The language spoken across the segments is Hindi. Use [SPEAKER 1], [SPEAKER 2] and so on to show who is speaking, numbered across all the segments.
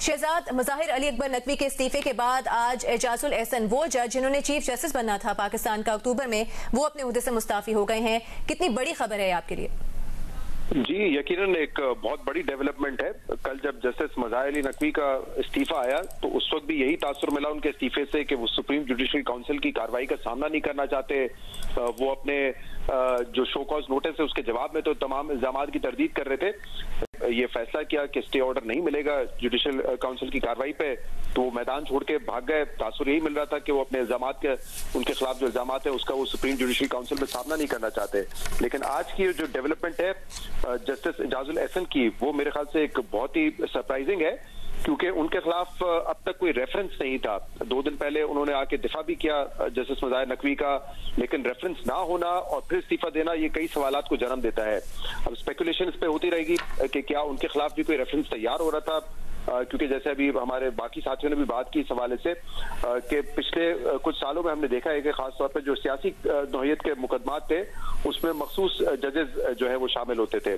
[SPEAKER 1] शहजाद मुज़ाहिर अली अकबर नकवी के इस्तीफे के बाद आज एजाजुल एहसन वो जज जिन्होंने चीफ जस्टिस बनना था पाकिस्तान का अक्टूबर में, वो अपने ओहदे से मुस्ताफी हो गए हैं। कितनी बड़ी खबर है आपके लिए?
[SPEAKER 2] जी यकीनन एक बहुत बड़ी डेवलपमेंट है। कल जब जस्टिस मुज़ाहिर अली नकवी का इस्तीफा आया तो उस वक्त भी यही तासुर मिला उनके इस्तीफे से कि वो सुप्रीम जुडिशरी काउंसिल की कार्रवाई का सामना नहीं करना चाहते। वो अपने जो शो कॉज नोटिस है उसके जवाब में तो तमाम इल्जामात की तरदीद कर रहे थे। ये फैसला किया कि स्टे ऑर्डर नहीं मिलेगा जुडिशल काउंसिल की कार्रवाई पे, तो वो मैदान छोड़ के भाग गए। तासुर यही मिल रहा था कि वो अपने इल्जामात के उनके खिलाफ जो इल्जामात है उसका वो सुप्रीम जुडिशरी काउंसिल में सामना नहीं करना चाहते। लेकिन आज की जो डेवलपमेंट है जस्टिस एजाजुल एहसन की, वो मेरे ख्याल से एक बहुत ही सरप्राइजिंग है, क्योंकि उनके खिलाफ अब तक कोई रेफरेंस नहीं था। 2 दिन पहले उन्होंने आके दिफा भी किया जस्टिस मुज़ाहिर नकवी का, लेकिन रेफरेंस ना होना और फिर इस्तीफा देना ये कई सवालात को जन्म देता है। अब स्पेकुलेशन इस पे होती रहेगी कि क्या उनके खिलाफ भी कोई रेफरेंस तैयार हो रहा था, क्योंकि जैसे अभी हमारे बाकी साथियों ने भी बात की इस हवाले से कि पिछले कुछ सालों में हमने देखा है कि खासतौर पर जो सियासी नौयत के मुकदमात थे उसमें मखसूस जजेस जो है वो शामिल होते थे।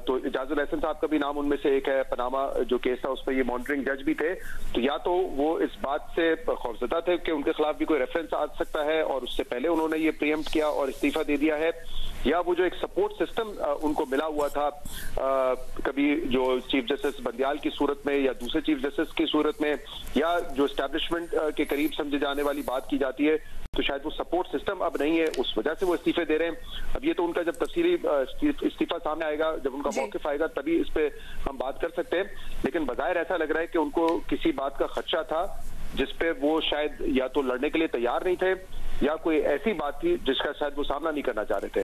[SPEAKER 2] तो एजाजुल एहसन साहब का भी नाम उनमें से एक है। पनामा जो केस था उस पर ये मॉनिटरिंग जज भी थे। तो या तो वो इस बात से खौफजदा थे कि उनके खिलाफ भी कोई रेफरेंस आ सकता है और उससे पहले उन्होंने ये प्रीएम्प्ट किया और इस्तीफा दे दिया है, या वो जो एक सपोर्ट सिस्टम उनको मिला हुआ था कभी जो चीफ जस्टिस बंदियाल की सूरत में या दूसरे चीफ जस्टिस की सूरत में, या जो एस्टैब्लिशमेंट के करीब समझे जाने वाली बात की जाती है, तो शायद वो सपोर्ट सिस्टम अब नहीं है, उस वजह से वो इस्तीफे दे रहे हैं। अब ये तो उनका जब तफसीली इस्तीफा सामने आएगा, जब उनका मौकिफ आएगा, तभी इस पे हम बात कर सकते हैं। लेकिन बज़ाहिर ऐसा लग रहा है कि उनको किसी बात का खदशा था जिसपे वो शायद या तो लड़ने के लिए तैयार नहीं थे या कोई ऐसी बात थी जिसका शायद वो सामना नहीं करना चाह रहे थे।